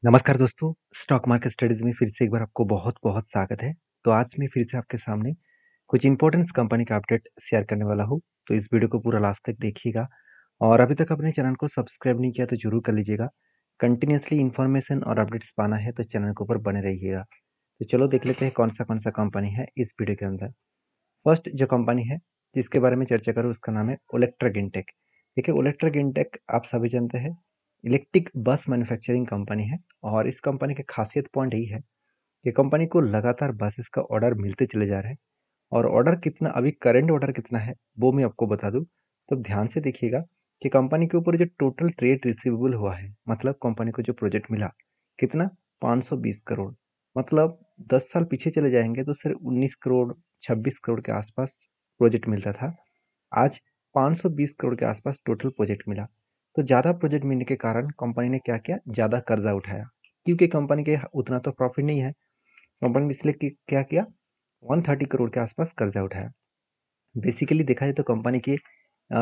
नमस्कार दोस्तों, stock market studies में फिर से एक बार आपको बहुत-बहुत स्वागत है। तो आज मैं फिर से आपके सामने कुछ इम्पोर्टेंस कंपनी का अपडेट शेयर करने वाला हूँ। तो इस वीडियो को पूरा लास्ट तक देखिएगा और अभी तक अपने चैनल को सब्सक्राइब नहीं किया तो ज़रूर कर लीजिएगा। कंटिन्यूअसली इन्फॉर्मेशन और अपडेट्स पाना है तो चैनल के ऊपर बने रहिएगा। तो चलो देख लेते हैं कौन सा कंपनी है इस वीडियो के अंदर। फर्स्ट जो कंपनी है जिसके बारे में चर्चा करूँ उसका नाम है ओलेक्ट्रा गिनटेक। देखिए ओलेक्ट्रा गिनटेक आप सभी जानते हैं इलेक्ट्रिक बस मैन्युफैक्चरिंग कंपनी है और इस कंपनी की खासियत पॉइंट यही है कि कंपनी को लगातार बसेस का ऑर्डर मिलते चले जा रहे हैं और ऑर्डर कितना अभी करंट ऑर्डर कितना है वो मैं आपको बता दूं। तो ध्यान से देखिएगा कि कंपनी के ऊपर जो टोटल ट्रेड रिसीवेबल हुआ है मतलब कंपनी को जो प्रोजेक्ट मिला कितना 520 करोड़। मतलब 10 साल पीछे चले जाएंगे तो सिर्फ 19 करोड़ 26 करोड़ के आसपास प्रोजेक्ट मिलता था। आज 520 करोड़ के आसपास टोटल प्रोजेक्ट मिला। तो ज़्यादा प्रोजेक्ट मिलने के कारण कंपनी ने क्या किया, ज़्यादा कर्जा उठाया क्योंकि कंपनी के उतना तो प्रॉफिट नहीं है। कंपनी ने इसलिए क्या किया, 130 करोड़ के आसपास कर्जा उठाया। बेसिकली देखा जाए तो कंपनी के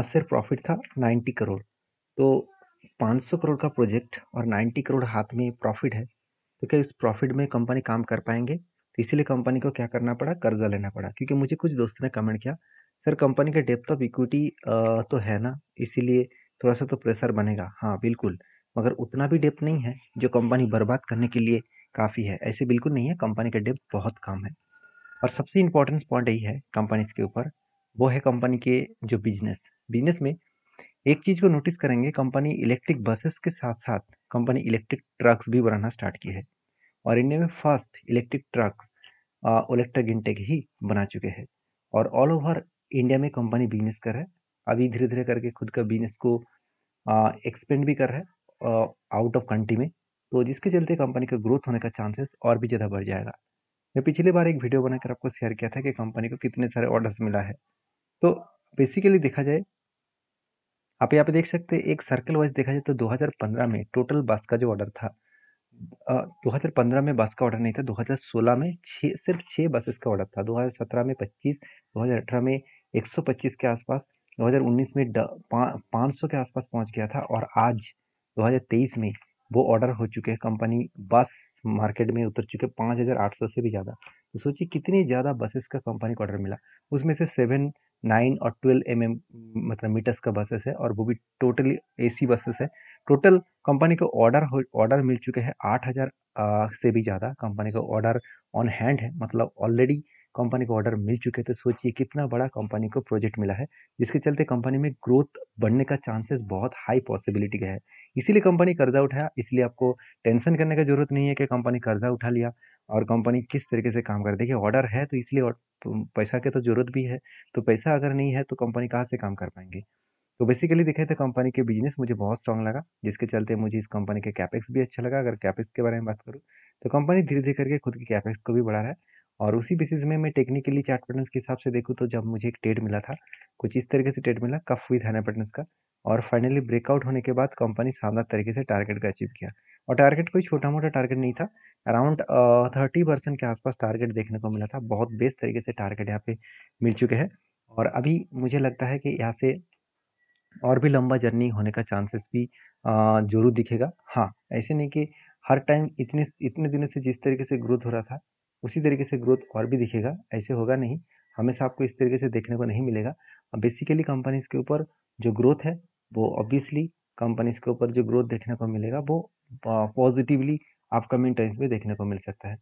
सिर्फ प्रॉफिट था 90 करोड़। तो 500 करोड़ का प्रोजेक्ट और 90 करोड़ हाथ में प्रॉफिट है तो क्या इस प्रॉफिट में कंपनी काम कर पाएंगे। तो इसीलिए कंपनी को क्या करना पड़ा, कर्जा लेना पड़ा। क्योंकि मुझे कुछ दोस्तों ने कमेंट किया सर कंपनी का डेप्थ ऑफ इक्विटी तो है ना, इसीलिए थोड़ा सा तो प्रेशर बनेगा। हाँ बिल्कुल, मगर उतना भी डेप्थ नहीं है जो कंपनी बर्बाद करने के लिए काफ़ी है, ऐसे बिल्कुल नहीं है। कंपनी का डेप्थ बहुत कम है और सबसे इम्पोर्टेंट पॉइंट यही है कंपनीज के ऊपर, वो है कंपनी के जो बिजनेस बिजनेस में एक चीज़ को नोटिस करेंगे, कंपनी इलेक्ट्रिक बसेस के साथ साथ कंपनी इलेक्ट्रिक ट्रक्स भी बनाना स्टार्ट की है और इंडिया में फर्स्ट इलेक्ट्रिक ट्रक ओलेक्ट्रा गिनटेक ही बना चुके हैं और ऑल ओवर इंडिया में कंपनी बिजनेस कर रहा है। अभी धीरे धीरे करके खुद का बिजनेस को एक्सपेंड भी कर रहा है आउट ऑफ कंट्री में। तो जिसके चलते कंपनी का ग्रोथ होने का चांसेस और भी ज़्यादा बढ़ जाएगा। मैं पिछली बार एक वीडियो बनाकर आपको शेयर किया था कि कंपनी को कितने सारे ऑर्डर्स मिला है। तो बेसिकली देखा जाए, आप यहाँ पे देख सकते हैं एक सर्कल वाइज देखा जाए तो 2015 में टोटल बस का जो ऑर्डर था, 2015 में बस का ऑर्डर नहीं था। 2016 में सिर्फ 6 बसेस का ऑर्डर था। 2017 में 25, 2018 में 125 के आसपास, 2019 में 500 के आसपास पहुंच गया था और आज 2023 में वो ऑर्डर हो चुके हैं। कंपनी बस मार्केट में उतर चुके 5,800 से भी ज़्यादा। तो सोचिए कितनी ज़्यादा बसेस का कंपनी को ऑर्डर मिला। उसमें से 7, 9 और 12 मतलब मीटर्स का बसेस है और वो भी टोटली AC बसेस है। टोटल कंपनी को ऑर्डर मिल चुके हैं 8,000 से भी ज़्यादा। कंपनी का ऑर्डर ऑन हैंड है, मतलब ऑलरेडी कंपनी को ऑर्डर मिल चुके। तो सोचिए कितना बड़ा कंपनी को प्रोजेक्ट मिला है जिसके चलते कंपनी में ग्रोथ बढ़ने का चांसेस बहुत हाई पॉसिबिलिटी का है। इसीलिए कंपनी कर्जा उठाया। इसलिए आपको टेंशन करने की जरूरत नहीं है कि कंपनी कर्जा उठा लिया और कंपनी किस तरीके से काम कर। देखिए ऑर्डर है तो इसलिए पैसा की तो जरूरत भी है। तो पैसा अगर नहीं है तो कंपनी कहाँ से काम कर पाएंगे। तो बेसिकली देखे तो कंपनी के बिजनेस मुझे बहुत स्ट्रांग लगा जिसके चलते मुझे इस कंपनी के कैपेक्स भी अच्छा लगा। अगर कैपेक्स के बारे में बात करूँ तो कंपनी धीरे धीरे करके खुद की कैपेक्स को भी बढ़ा रहा है और उसी बेसिस में मैं टेक्निकली चार्ट पैटर्न्स के हिसाब से देखूँ तो जब मुझे एक ट्रेड मिला था, कुछ इस तरीके से ट्रेड मिला कफ विद हैना पैटर्न्स का और फाइनली ब्रेकआउट होने के बाद कंपनी शानदार तरीके से टारगेट का अचीव किया। और टारगेट कोई छोटा मोटा टारगेट नहीं था, अराउंड 30% के आसपास टारगेट देखने को मिला था। बहुत बेस्ट तरीके से टारगेट यहाँ पे मिल चुके हैं और अभी मुझे लगता है कि यहाँ से और भी लंबा जर्नी होने का चांसेस भी ज़रूर दिखेगा। हाँ, ऐसे नहीं कि हर टाइम इतने इतने दिनों से जिस तरीके से ग्रोथ हो रहा था, उसी तरीके से ग्रोथ और भी दिखेगा, ऐसे होगा नहीं। हमेशा आपको इस तरीके से देखने को नहीं मिलेगा। बेसिकली कंपनीज़ के ऊपर जो ग्रोथ है, वो ऑब्वियसली कंपनीज़ के ऊपर जो ग्रोथ देखने को मिलेगा, वो पॉजिटिवली अपकमिंग टाइम्स में देखने को मिल सकता है।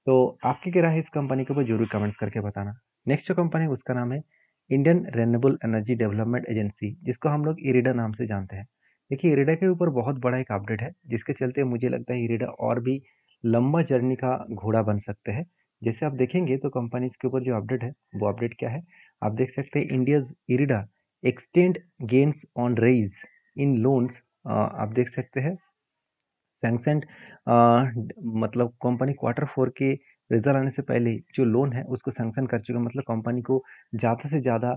तो आपकी क्या राय है इस कंपनी के ऊपर, ज़रूर कमेंट्स करके बताना। नेक्स्ट जो कंपनी है उसका नाम है Indian renewable energy development agency, जिसको हम लोग इरिडा नाम से जानते हैं। देखिए इरिडा के ऊपर बहुत बड़ा एक अपडेट है जिसके चलते मुझे लगता है इरिडा और भी लंबा जर्नी का घोड़ा बन सकते हैं। जैसे आप देखेंगे तो कंपनी के ऊपर जो अपडेट है वो अपडेट क्या है, आप देख सकते हैं India's IREDA extend gains on raise in loans. आप देख सकते हैं सैंक्शन, मतलब कंपनी Q4 के रिजल्ट आने से पहले जो लोन है उसको सैंक्शन कर चुका है। मतलब कंपनी को ज़्यादा से ज़्यादा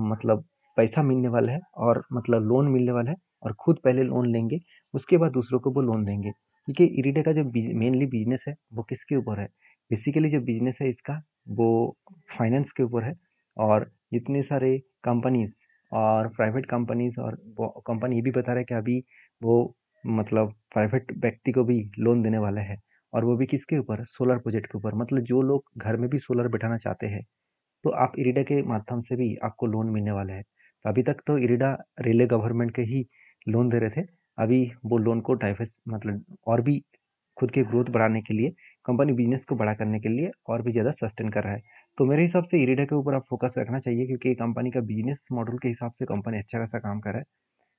मतलब पैसा मिलने वाला है और मतलब लोन मिलने वाला है और खुद पहले लोन लेंगे उसके बाद दूसरों को वो लोन देंगे। क्योंकि इरिडा का जो मेनली बिजनेस है वो किसके ऊपर है, बेसिकली जो बिजनेस है इसका वो फाइनेंस के ऊपर है। और जितने सारे कंपनीज और प्राइवेट कंपनीज और कंपनी ये भी बता रहा है कि अभी वो मतलब प्राइवेट व्यक्ति को भी लोन देने वाला है, और वो भी किसके ऊपर? सोलर प्रोजेक्ट के ऊपर। मतलब जो लोग घर में भी सोलर बैठाना चाहते हैं, तो आप इरिडा के माध्यम से भी आपको लोन मिलने वाला है। तो अभी तक तो इरिडा रेलवे गवर्नमेंट के ही लोन दे रहे थे। अभी वो लोन को डाइवर्स मतलब और भी खुद के ग्रोथ बढ़ाने के लिए, कंपनी बिजनेस को बड़ा करने के लिए और भी ज़्यादा सस्टेन कर रहा है। तो मेरे हिसाब से इरिडा के ऊपर आप फोकस रखना चाहिए, क्योंकि कंपनी का बिजनेस मॉडल के हिसाब से कंपनी अच्छा खासा काम कर रहा है।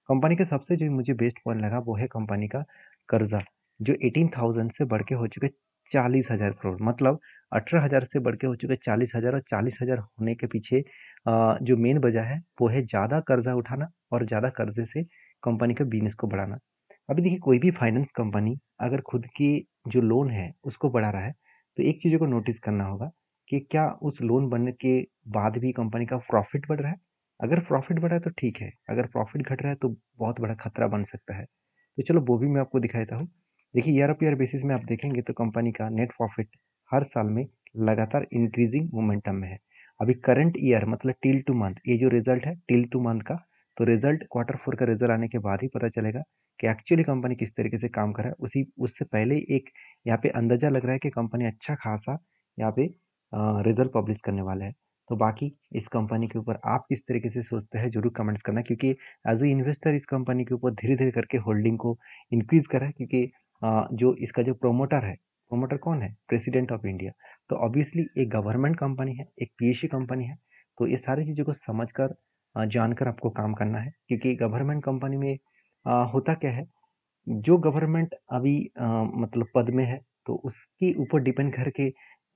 कंपनी के सबसे जो मुझे बेस्ट पॉइंट लगा वो है कंपनी का कर्जा, जो 18,000 से बढ़ के हो चुके 40,000 करोड़। मतलब 18,000 से बढ़ के हो चुके 40,000, और 40,000 होने के पीछे जो मेन वजह है वो है ज़्यादा कर्जा उठाना और ज़्यादा कर्जे से कंपनी के बिजनेस को बढ़ाना। अभी देखिए, कोई भी फाइनेंस कंपनी अगर खुद की जो लोन है उसको बढ़ा रहा है, तो एक चीज़ों को नोटिस करना होगा कि क्या उस लोन बनने के बाद भी कंपनी का प्रॉफिट बढ़ रहा है। अगर प्रॉफिट बढ़ा है तो ठीक है, अगर प्रॉफिट घट रहा है तो बहुत बड़ा खतरा बन सकता है। तो चलो वो भी मैं आपको दिखा देता हूँ। देखिए, ईयर ऑफ ईयर बेसिस में आप देखेंगे तो कंपनी का नेट प्रॉफिट हर साल में लगातार इंक्रीजिंग मोमेंटम में है। अभी करंट ईयर मतलब टिल टू मंथ, ये जो रिजल्ट है टिल टू मंथ का, तो रिजल्ट क्वार्टर 4 का रिजल्ट आने के बाद ही पता चलेगा कि एक्चुअली कंपनी किस तरीके से काम कर रहा है। उसी उससे पहले एक यहाँ पे अंदाजा लग रहा है कि कंपनी अच्छा खासा यहाँ पे रिजल्ट पब्लिश करने वाला है। तो बाकी इस कंपनी के ऊपर आप किस तरीके से सोचते हैं जरूर कमेंट्स करना, क्योंकि एज ए इन्वेस्टर इस कंपनी के ऊपर धीरे धीरे करके होल्डिंग को इंक्रीज करा है। क्योंकि जो इसका जो प्रोमोटर है, प्रोमोटर कौन है? President of India. तो ऑब्वियसली एक गवर्नमेंट कंपनी है, एक पीएसयू कंपनी है। तो ये सारी चीज़ों को समझकर जानकर आपको काम करना है, क्योंकि गवर्नमेंट कंपनी में होता क्या है, जो गवर्नमेंट अभी मतलब पद में है तो उसके ऊपर डिपेंड करके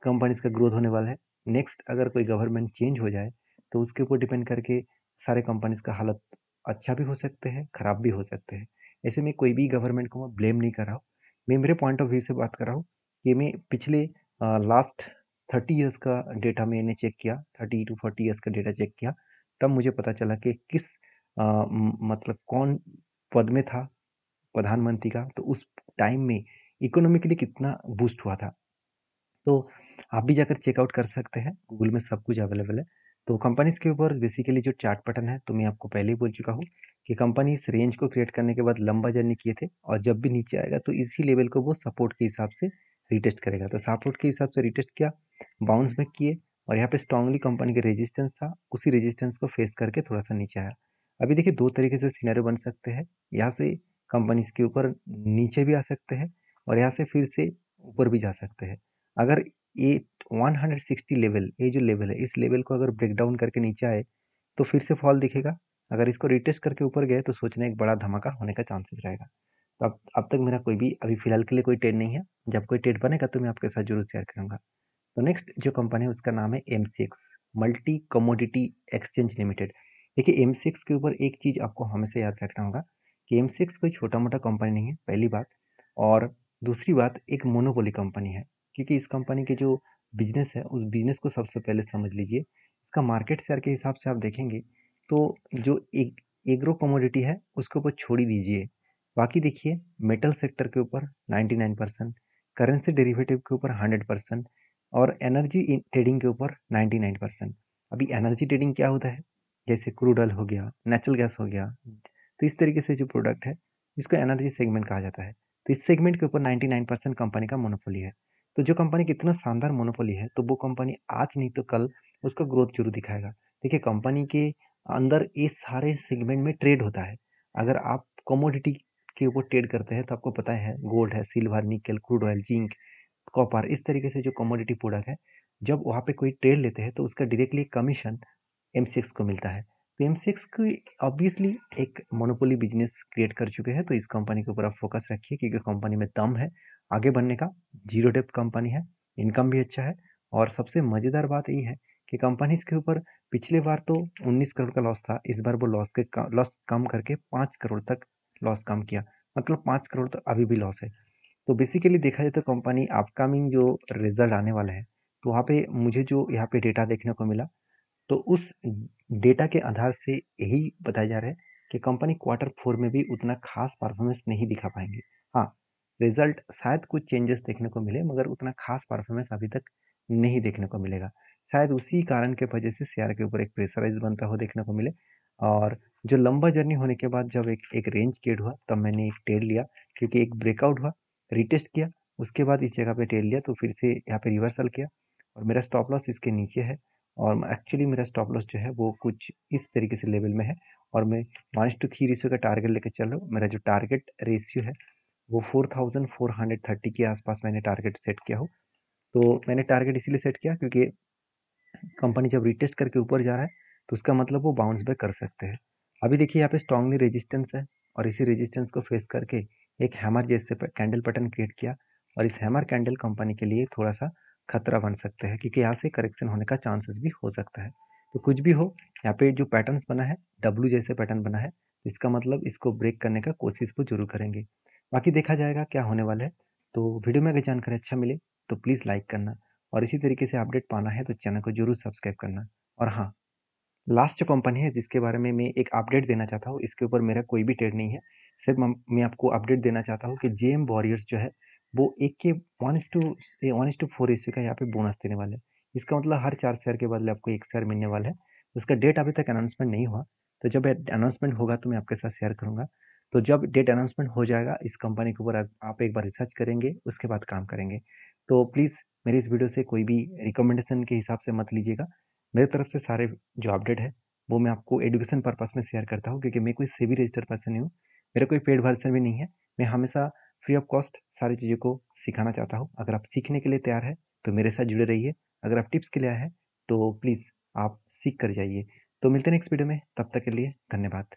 कंपनीज का ग्रोथ होने वाला है। नेक्स्ट अगर कोई गवर्नमेंट चेंज हो जाए तो उसके ऊपर डिपेंड करके सारे कंपनीज का हालत अच्छा भी हो सकते हैं, खराब भी हो सकते हैं। ऐसे में कोई भी गवर्नमेंट को मैं ब्लेम नहीं कर रहा हूँ, मैं मेरे पॉइंट ऑफ व्यू से बात कर रहा हूँ कि मैं पिछले लास्ट 30 ईयर्स का डेटा मैंने चेक किया, 30 to 40 ईयर्स का डेटा चेक किया। तब मुझे पता चला कि किस मतलब कौन पद में था प्रधानमंत्री का, तो उस टाइम में इकोनॉमिकली कितना बूस्ट हुआ था। तो आप भी जाकर चेकआउट कर सकते हैं, गूगल में सब कुछ अवेलेबल है। तो कंपनीज के ऊपर बेसिकली जो चार्ट पैटर्न है, तो मैं आपको पहले ही बोल चुका हूँ कि कंपनी इस रेंज को क्रिएट करने के बाद लंबा जर्नी किए थे, और जब भी नीचे आएगा तो इसी लेवल को वो सपोर्ट के हिसाब से रिटेस्ट करेगा। तो सपोर्ट के हिसाब से रिटेस्ट किया, बाउंस बैक किए, और यहाँ पे स्ट्रांगली कंपनी का रेजिस्टेंस था, उसी रेजिस्टेंस को फेस करके थोड़ा सा नीचे आया। अभी देखिए, दो तरीके से सिनेरियो बन सकते हैं। यहाँ से कंपनीज के ऊपर नीचे भी आ सकते हैं, और यहाँ से फिर से ऊपर भी जा सकते हैं। अगर ये 160 लेवल, ये जो लेवल है, इस लेवल को अगर ब्रेक डाउन करके नीचे आए तो फिर से फॉल दिखेगा। अगर इसको रिटेस्ट करके ऊपर गए तो सोचना एक बड़ा धमाका होने का चांसेस रहेगा। तो अब तक मेरा कोई भी अभी फिलहाल के लिए कोई ट्रेड नहीं है। जब कोई ट्रेड बनेगा तो मैं आपके साथ जरूर शेयर करूंगा। तो नेक्स्ट जो कंपनी है उसका नाम है MCX, multi commodity exchange limited. देखिए, एमसीएक्स के ऊपर एक चीज आपको हमेशा याद रखना होगा कि एमसीएक्स कोई छोटा मोटा कंपनी नहीं है, पहली बात। और दूसरी बात, एक मोनोपोली कंपनी है। क्योंकि इस कंपनी के जो बिजनेस है उस बिजनेस को सबसे पहले समझ लीजिए। इसका मार्केट शेयर के हिसाब से आप देखेंगे तो जो एक एग्रो कमोडिटी है उसके ऊपर छोड़ ही दीजिए, बाकी देखिए मेटल सेक्टर के ऊपर 99%, करेंसी डेरिवेटिव के ऊपर 100%, और एनर्जी ट्रेडिंग के ऊपर 99%। अभी एनर्जी ट्रेडिंग क्या होता है? जैसे क्रूड ऑयल हो गया, नेचुरल गैस हो गया, तो इस तरीके से जो प्रोडक्ट है इसको एनर्जी सेगमेंट कहा जाता है। तो इस सेगमेंट के ऊपर 99% कंपनी का मोनोपोली है। तो जो कंपनी की इतना शानदार मोनोपोली है, तो वो कंपनी आज नहीं तो कल उसका ग्रोथ जरूर दिखाएगा। देखिए, कंपनी के अंदर इस सारे सेगमेंट में ट्रेड होता है। अगर आप कमोडिटी के ऊपर ट्रेड करते हैं तो आपको पता है गोल्ड है, सिल्वर, निकल, क्रूड ऑयल, जिंक, कॉपर, इस तरीके से जो कमोडिटी प्रोडक्ट है, जब वहाँ पे कोई ट्रेड लेते हैं तो उसका डायरेक्टली कमीशन एम6 को मिलता है। तो एम6 की ऑब्वियसली एक मोनोपोली बिजनेस क्रिएट कर चुके हैं। तो इस कंपनी के ऊपर आप फोकस रखिए, क्योंकि कंपनी में दम है आगे बढ़ने का, जीरो डेप्थ कंपनी है, इनकम भी अच्छा है। और सबसे मज़ेदार बात ये है कि कंपनी के ऊपर पिछले बार तो 19 करोड़ का लॉस था, इस बार वो लॉस कम करके 5 करोड़ तक लॉस कम किया। मतलब 5 करोड़ तो अभी भी लॉस है। तो बेसिकली देखा जाए तो कंपनी अपकमिंग जो रिजल्ट आने वाला है, तो वहाँ पे मुझे जो यहाँ पे डेटा देखने को मिला, तो उस डेटा के आधार से यही बताया जा रहा है कि कंपनी क्वार्टर 4 में भी उतना खास परफॉर्मेंस नहीं दिखा पाएंगे। हाँ, रिजल्ट शायद कुछ चेंजेस देखने को मिले, मगर उतना खास परफॉर्मेंस अभी तक नहीं देखने को मिलेगा। शायद उसी कारण के वजह से शेयर के ऊपर एक प्रेशराइज बनता हो देखने को मिले। और जो लंबा जर्नी होने के बाद जब एक रेंज क्रिएट हुआ, तब मैंने एक ट्रेड लिया क्योंकि एक ब्रेकआउट हुआ, रीटेस्ट किया, उसके बाद इस जगह पे टेल लिया, तो फिर से यहाँ पे रिवर्सल किया और मेरा स्टॉप लॉस इसके नीचे है और एक्चुअली मेरा स्टॉप लॉस जो है वो कुछ इस तरीके से लेवल में है और मैं 1:3 रेशियो का टारगेट लेकर चल रहा हूँ। मेरा जो टारगेट रेशियो है वो 4430 के आसपास मैंने टारगेट सेट किया हो। तो मैंने टारगेट इसीलिए सेट किया क्योंकि कंपनी जब रिटेस्ट करके ऊपर जा रहा है तो उसका मतलब वो बाउंस बैक कर सकते हैं। अभी देखिए यहाँ पे स्ट्रांगली रेजिस्टेंस है और इसी रेजिस्टेंस को फेस करके एक हैमर जैसे कैंडल पैटर्न क्रिएट किया और इस हैमर कैंडल कंपनी के लिए थोड़ा सा खतरा बन सकता है क्योंकि यहाँ से करेक्शन होने का चांसेस भी हो सकता है। तो कुछ भी हो, यहाँ पे जो पैटर्न्स बना है डब्लू जैसे पैटर्न बना है, इसका मतलब इसको ब्रेक करने का कोशिश वो जरूर करेंगे। बाकी देखा जाएगा क्या होने वाला है। तो वीडियो में अगर जानकारी अच्छा मिले तो प्लीज़ लाइक करना और इसी तरीके से अपडेट पाना है तो चैनल को जरूर सब्सक्राइब करना। और हाँ, लास्ट जो कंपनी है जिसके बारे में मैं एक अपडेट देना चाहता हूँ, इसके ऊपर मेरा कोई भी ट्रेड नहीं है, सिर्फ मैं आपको अपडेट देना चाहता हूँ कि जेएम वॉरियर्स जो है वो एक के 1:4 रेशियो का यहाँ पे बोनस देने वाले हैं। इसका मतलब हर 4 शेयर के बदले आपको 1 शेयर मिलने वाला है। उसका डेट अभी तक अनाउंसमेंट नहीं हुआ, तो जब अनाउंसमेंट होगा तो मैं आपके साथ शेयर करूंगा। तो जब डेट अनाउंसमेंट हो जाएगा इस कंपनी के ऊपर आप एक बार रिसर्च करेंगे, उसके बाद काम करेंगे। तो प्लीज़ मेरी इस वीडियो से कोई भी रिकमेंडेशन के हिसाब से मत लीजिएगा। मेरी तरफ से सारे जो अपडेट है वो मैं आपको एजुकेशन पर्पस में शेयर करता हूँ क्योंकि मैं कोई सेबी रजिस्टर्ड पर्सन नहीं हूँ, मेरा कोई पेड वर्जन भी नहीं है। मैं हमेशा फ्री ऑफ कॉस्ट सारी चीज़ों को सिखाना चाहता हूँ। अगर आप सीखने के लिए तैयार है तो मेरे साथ जुड़े रहिए, अगर आप टिप्स के लिए आए हैं तो प्लीज़ आप सीख कर जाइए। तो मिलते हैं नेक्स्ट वीडियो में, तब तक के लिए धन्यवाद।